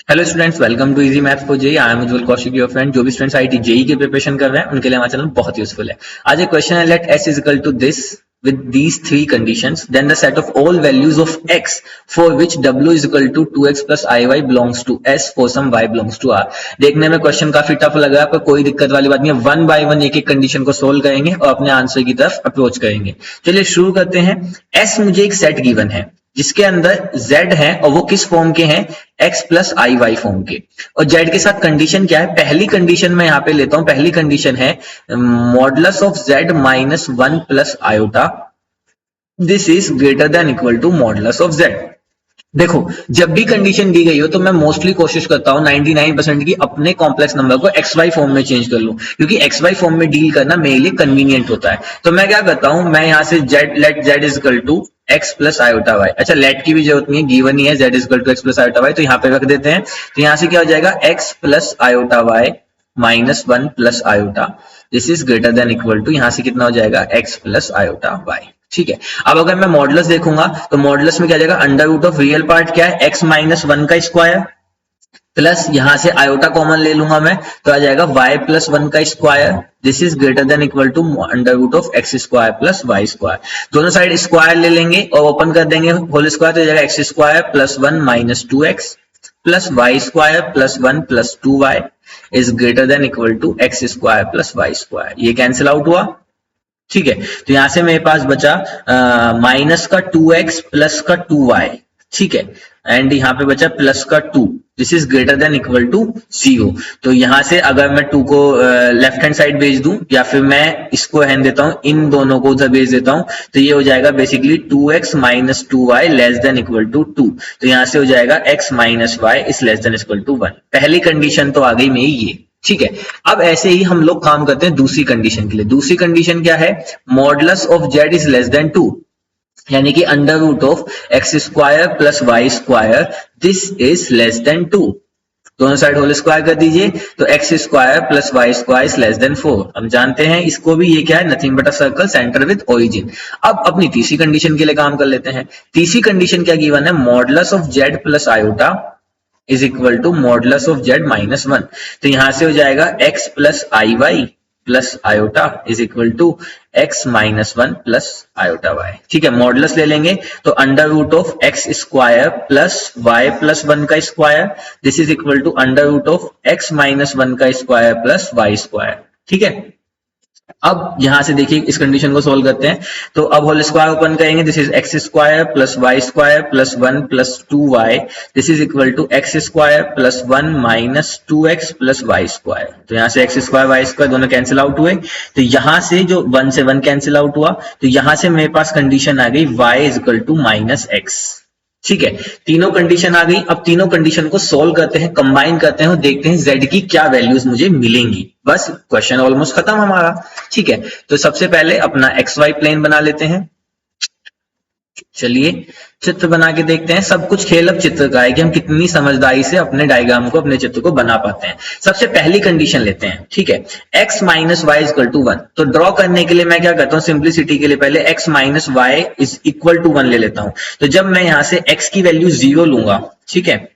Hello students, welcome to easy maths for JEE. I am Ujjwal Kaushik, your friend. जो भी students IIT JEE की preparation कर रहे हैं उनके लिए हमारा चैनल बहुत यूजफुल है। आज एक क्वेश्चन है, let s is equal to this with these three conditions, then the set of all values of x for which w is equal to 2x plus iy belongs to s for some y belongs to r। देखने में question काफी tough लग रहा है, पर कोई दिक्कत वाली बात नहीं है। वन बाय वन एक एक कंडीशन को सोल्व करेंगे और अपने आंसर की तरफ अप्रोच करेंगे। चलिए शुरू करते हैं। s मुझे एक सेट गिवन है जिसके अंदर z है और वो किस फॉर्म के हैं, x plus i Y form के। और z के साथ कंडीशन क्या है, पहली कंडीशन मैं यहां पे लेता हूं। पहली कंडीशन है modulus of z minus 1 plus iota, this is greater than equal to modulus of z। देखो, जब भी कंडीशन दी गई हो तो मैं मोस्टली कोशिश करता हूं 99% की अपने कॉम्प्लेक्स नंबर को एक्स वाई फॉर्म में चेंज कर लूं, क्योंकि एक्स वाई फॉर्म में डील करना मेरे लिए कन्वीनियंट होता है। तो मैं क्या करता हूं, मैं यहां से let z is equal to x plus iota y. अच्छा, लेट की भी जरूरत नहीं है, गिवन ही है z is equal to x plus iota y, तो यहां पे रख देते हैं। तो यहां से क्या हो जाएगा, x plus iota y minus 1 plus iota, this is greater than equal to, यहां से कितना हो जाएगा, x प्लस आयोटा वाई। ठीक है। अब अगर मैं मॉडुलस देखूंगा तो मॉडुलस में क्या जाएगा, under root of real part क्या है, x माइनस 1 का स्क्वायर प्लस यहां से आयोटा कॉमन ले लूंगा मैं, तो आ जाएगा y प्लस 1 का square, this is greater than equal to under root of x square plus y square. दोनों साइड स्क्वायर ले लेंगे और ओपन कर देंगे होल स्क्वायर, तो जाएगा x square plus 1 minus 2x plus y square plus 1 plus 2y is greater than equal to x square plus y square. ये cancel out हुआ। ठीक है, तो यहां से मेरे पास बचा माइनस का 2x प्लस का 2y। ठीक है, एंड यहां पे बचा प्लस का 2, this is greater than equal to 0। तो यहां से अगर मैं 2 को लेफ्ट हैंड साइड भेज दूं या फिर मैं इसको हैंड देता हूं, इन दोनों को उधर भेज देता हूं, तो ये हो जाएगा basically 2x minus 2y less than equal to 2। तो यहां से हो जाएगा x minus y is less than equal to 1। पहली कंडीशन तो आ गई मेरी ये। ठीक है, अब ऐसे ही हम लोग काम करते हैं दूसरी कंडीशन के लिए। दूसरी कंडीशन क्या है, modulus of z is less than 2, यानी कि under root of x square plus y square, this is less than 2। दोनों साइड होल स्क्वायर कर दीजिए, तो x square plus y square is less than 4। हम जानते हैं इसको भी, ये क्या है, nothing but a circle centre with origin. अब अपनी तीसरी कंडीशन के लिए काम कर लेते हैं। तीसरी कंडीशन क्या गिवन है, modulus of z plus iota is equal to modulus of z minus 1। तो यहां से हो जाएगा x plus i y plus iota is equal to x minus 1 plus iota y। ठीक है, मॉडुलस ले लेंगे तो under root of x square plus y plus 1 का square, this is equal to under root of x minus 1 का square plus y square. ठीक है, अब यहां से देखिए इस कंडीशन को सोल्व करते हैं, तो अब होल स्क्वायर ओपन करेंगे, this is x square plus y square plus 1 plus 2y, this is equal to x square plus 1 minus 2x plus y square. तो यहां से एक्स स्क्वायर वाई स्क्वायर दोनों कैंसिल आउट हुए, तो यहां से जो 1 से 1 कैंसिल आउट हुआ, तो यहां से मेरे पास कंडीशन आ गई y is equal to minus x. ठीक है, तीनों कंडीशन आ गई। अब तीनों कंडीशन को सोल्व करते हैं, कंबाइन करते हैं और देखते हैं z की क्या वैल्यूज मुझे मिलेंगी। बस क्वेश्चन ऑलमोस्ट खत्म हमारा। ठीक है, तो सबसे पहले अपना एक्स वाई प्लेन बना लेते हैं। चलिए चित्र बना के देखते हैं। सब कुछ खेल अब चित्र का है कि हम कितनी समझदारी से अपने डायग्राम को, अपने चित्र को बना पाते हैं। सबसे पहली कंडीशन लेते हैं। ठीक है, x minus y equal to 1। तो ड्रॉ करने के लिए मैं क्या करता हूं, सिंप्लिसिटी के लिए पहले x minus y is equal to 1 ले लेता हूं। तो जब मैं यहां से x की वैल्यू 0 लूंगा, ठीक है,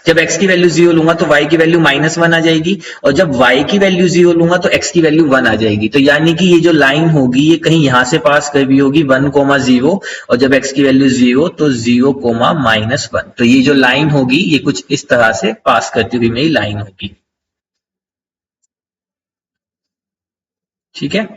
जब x की वैल्यू 0 लूंगा तो y की वैल्यू माइनस 1 आ जाएगी, और जब y की वैल्यू 0 लूंगा तो x की वैल्यू 1 आ जाएगी। तो यानी कि ये जो लाइन होगी ये कहीं यहां से पास कर भी होगी 1,0, और जब x की वैल्यू 0 तो 0, माइनस 1। तो ये जो लाइन होगी ये कुछ इस तरह से पास करती हुई मेरी लाइन होगी। ठीक है,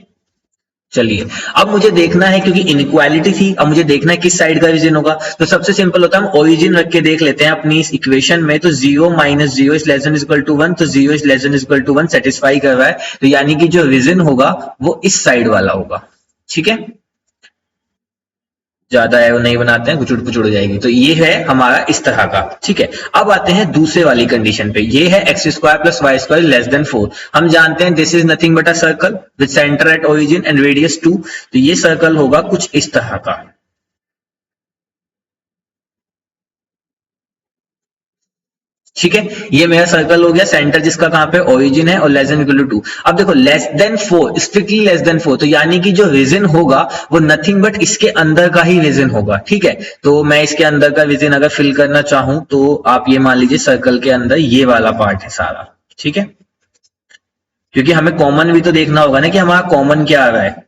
चलिए अब मुझे देखना है, क्योंकि इनइक्वालिटी थी, अब मुझे देखना है किस साइड का रीजन होगा। तो सबसे सिंपल होता है, हम ओरिजिन रख के देख लेते हैं अपनी इस इक्वेशन में। तो 0 minus 0 is less than equal to 1, तो 0 is less than equal to 1 satisfy कर रहा है। तो यानी कि जो रीजन होगा वो इस साइड वाला होगा। ठीक है, ज्यादा एरो नहीं बनाते हैं, गुचुड़ पुचुड़ जाएगी। तो ये है हमारा इस तरह का। ठीक है, अब आते हैं दूसरे वाली कंडीशन पे। ये है x square plus y square less than 4। हम जानते हैं this is nothing but a circle with centre at origin and radius 2। तो ये सर्कल होगा कुछ इस तरह का। ठीक है, ये मेरा सर्कल हो गया, सेंटर जिसका कहां पे ओरिजिन है और लेस देन इक्वल टू 2। अब देखो less than 4, strictly less than 4, तो यानी कि जो रीजन होगा वो नथिंग बट इसके अंदर का ही रीजन होगा। ठीक है, तो मैं इसके अंदर का रीजन अगर फिल करना चाहूं तो आप ये मान लीजिए सर्कल के अंदर ये वाला पार्ट है सारा। ठीक है, क्योंकि हमें कॉमन भी तो देखना होगा ना कि हमारा कॉमन क्या आ रहा है।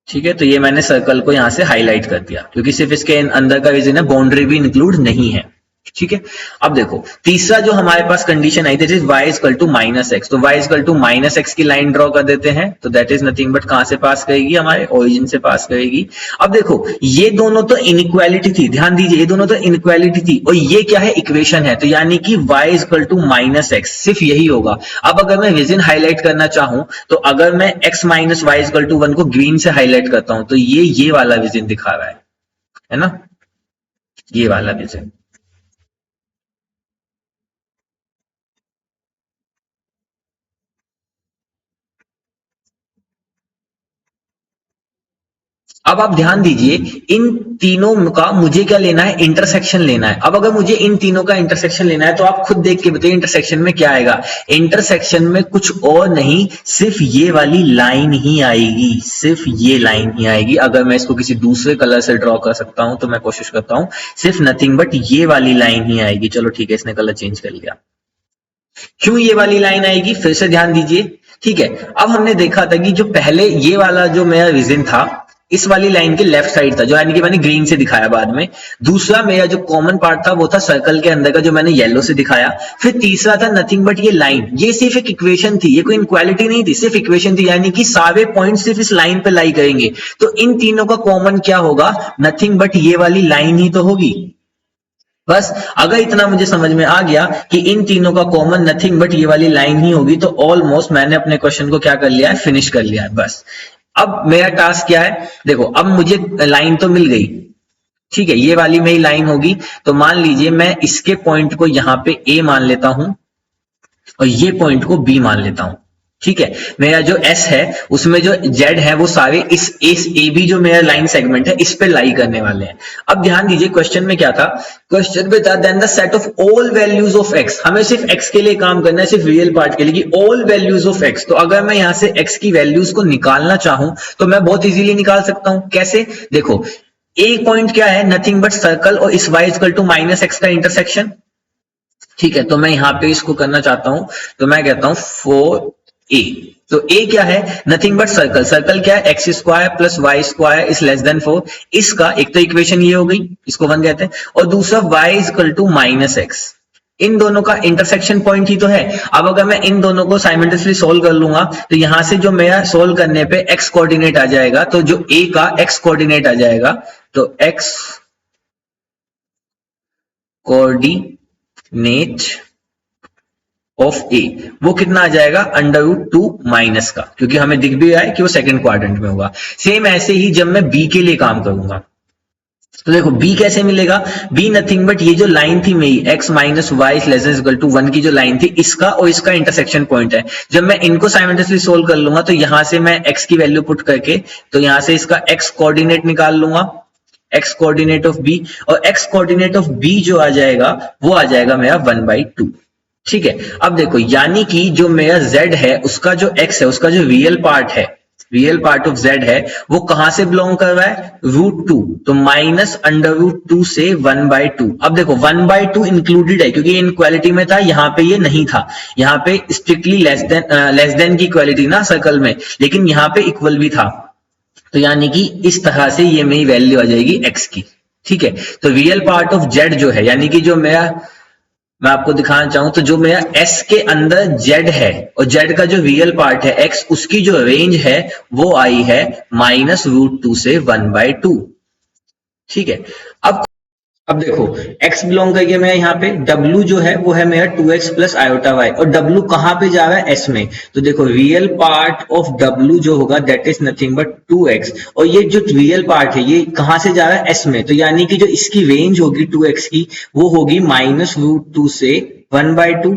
ठीक है, तो ये मैंने सर्कल को यहां से हाईलाइट कर दिया क्योंकि सिर्फ इसके अंदर का रीजन है, बाउंड्री भी इंक्लूड नहीं है। ठीक है, अब देखो तीसरा जो हमारे पास कंडीशन आई that is y equal to minus x, तो y equal to minus x की लाइन ड्रॉ कर देते हैं, तो दैट इज नथिंग बट कहां से पास करेगी, हमारे ओरिजिन से पास करेगी। अब देखो ये दोनों तो इनइक्वालिटी थी, ध्यान दीजिए ये दोनों तो इनइक्वालिटी थी और ये क्या है, इक्वेशन है, तो यानी कि y equal to minus x सिर्फ यही होगा। अब अगर मैं रीजन हाईलाइट करना चाहूं तो अगर मैं x minus y equal to 1 को ग्रीन से हाईलाइट करता हूं तो ये वाला रीजन दिखा रहा है ना, ये वाला रीजन। अब आप ध्यान दीजिए इन तीनों का मुझे क्या लेना है, इंटरसेक्शन लेना है। अब अगर मुझे इन तीनों का इंटरसेक्शन लेना है तो आप खुद देख के बताइए इंटरसेक्शन में क्या आएगा। इंटरसेक्शन में कुछ और नहीं, सिर्फ ये वाली लाइन ही आएगी, सिर्फ ये लाइन ही आएगी। अगर मैं इसको किसी दूसरे कलर से ड्रॉ कर सकता हूं तो मैं कोशिश करता हूं, सिर्फ नथिंग बट ये वाली लाइन ही आएगी। चलो ठीक है, इसने कलर चेंज कर लिया। क्यों ये वाली लाइन आएगी, फिर से ध्यान दीजिए। ठीक है, अब हमने देखा था कि जो पहले ये वाला जो मेरा रीजन था इस वाली लाइन के लेफ्ट साइड था, जो यानी कि मैंने ग्रीन से दिखाया बाद में। दूसरा मेरा जो कॉमन पार्ट था वो था सर्कल के अंदर का, जो मैंने येलो से दिखाया। फिर तीसरा था नथिंग बट ये लाइन, ये सिर्फ एक इक्वेशन थी, ये कोई इक्वालिटी नहीं थी, सिर्फ इक्वेशन थी, यानी कि सारे पॉइंट सिर्फ इस लाइन पे लाई करेंगे। तो इन तीनों का कॉमन क्या होगा, नथिंग बट ये वाली लाइन ही तो होगी। बस अगर इतना मुझे समझ में आ गया कि इन तीनों का कॉमन नथिंग बट ये वाली लाइन ही होगी, तो ऑलमोस्ट मैंने अपने क्वेश्चन को क्या कर लिया है, फिनिश कर लिया है। बस अब मेरा टास्क क्या है, देखो अब मुझे लाइन तो मिल गई, ठीक है, ये वाली मेरी लाइन होगी। तो मान लीजिए मैं इसके पॉइंट को यहां पे ए मान लेता हूं और ये पॉइंट को बी मान लेता हूं। ठीक है, मेरा जो S है उसमें जो Z है वो सारे इस ए बी जो मेरा लाइन सेगमेंट है इस पे लाई करने वाले हैं। अब ध्यान दीजिए क्वेश्चन में क्या था, क्वेश्चन में था then the set of all values of x, हमें सिर्फ x के लिए काम करना है, सिर्फ रियल पार्ट के लिए, कि ऑल वैल्यूज ऑफ x। तो अगर मैं यहां से x की वैल्यूज को निकालना चाहूं तो मैं बहुत इजीली निकाल सकता हूं। कैसे, देखो एक पॉइंट क्या है, नथिंग बट सर्कल और इस y equal to minus x का इंटरसेक्शन। ठीक है, तो मैं यहां पे इसको करना चाहता हूं, तो मैं कहता हूं फॉर ए। तो ए क्या है, नथिंग बट सर्कल, सर्कल क्या है, x square plus y square is less than 4। इसका एक तो इक्वेशन ये हो गई, इसको 1 कहते हैं, और दूसरा y is equal to minus x. इन दोनों का इंटरसेक्शन पॉइंट ही तो है। अब अगर मैं इन दोनों को साइमल्टेनियसली सोल्व कर लूंगा तो यहां से जो मेरा सोल्व करने पे x कोऑर्डिनेट आ जाएगा, तो जो a का x कोऑर्डिनेट आ जाएगा, तो x कोऑर्डिनेट ऑफ ए वो कितना आ जाएगा, √2 माइनस का, क्योंकि हमें दिख भी रहा है कि वो सेकंड क्वाड्रेंट में होगा। सेम ऐसे ही जब मैं बी के लिए काम करूंगा तो देखो बी कैसे मिलेगा, बी नथिंग बट ये जो लाइन थी मेरी x minus y less equal to 1 की जो लाइन थी, इसका और इसका इंटरसेक्शन पॉइंट है। जब मैं इनको साइमल्टेनियसली सोल्व कर लूंगा तो यहां से मैं x की वैल्यू पुट करके तो यहां से इसका x कोऑर्डिनेट निकाल लूंगा, x कोऑर्डिनेट ऑफ b, और x कोऑर्डिनेट ऑफ b जो आ जाएगा वो आ जाएगा मेरा 1/2। ठीक है, अब देखो यानी कि जो मेरा z है उसका जो x है, उसका जो रियल पार्ट है, रियल पार्ट ऑफ z है, वो कहां से बिलोंग कर रहा है, √2, तो माइनस √2 से 1/2। अब देखो 1/2 इंक्लूडेड है क्योंकि इनइक्वालिटी में था, यहां पे ये नहीं था, यहां पे स्ट्रिक्टली लेस देन की इक्वालिटी ना सर्कल में, लेकिन यहां पे इक्वल भी था। तो यानी कि इस तरह से ये मेरी वैल्यू आ जाएगी x की। ठीक है, तो रियल पार्ट ऑफ z जो है, यानी कि जो मेरा, मैं आपको दिखाना चाहूं तो जो मेरा S के अंदर Z है और Z का जो रियल पार्ट है X, उसकी जो रेंज है वो आई है -√2 से 1/2। ठीक है, अब देखो x बिलोंग करके मैं यहाँ पे w जो है वो है मेरा 2x प्लस आयोटा y, और w कहां पे जा रहा है, s में। तो देखो रियल पार्ट ऑफ w जो होगा that is nothing but 2x, और ये जो रियल पार्ट है ये कहां से जा रहा है, s में। तो यानी कि जो इसकी रेंज होगी 2x की वो होगी -√2 से 1/2।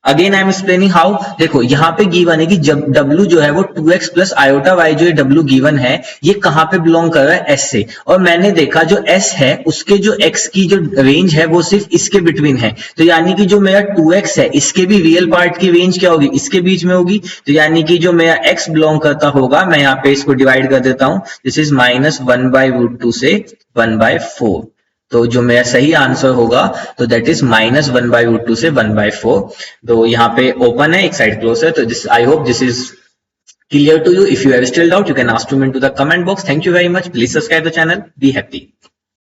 Again I am explaining how. देखो यहाँ पे गिवन है कि जब W जो है वो 2x प्लस आयोटा y जो W गिवन है, ये कहाँ पे बिलोंग कर रहा है? S से। और मैंने देखा जो S है उसके जो x की जो रेंज है वो सिर्फ इसके बिटवीन है, तो यानी कि जो मेरा 2x है इसके भी रियल पार्ट की रेंज क्या होगी? इसके बीच में होगी। तो यानी कि जो मेरा x बिलोंग करता होगा, मैं यहाँ पे इसको डिवाइड कर देता हूं, दिस इज -1/√2 से 1/4। तो जो मेरा सही आंसर होगा तो दैट इज -1/√2 से 1/4। तो यहाँ पे ओपन है, एक साइड क्लोज है। तो this, I hope this is clear to you. If you have still doubt, you can ask to me into the comment box. Thank you very much. Please subscribe the channel. Be happy.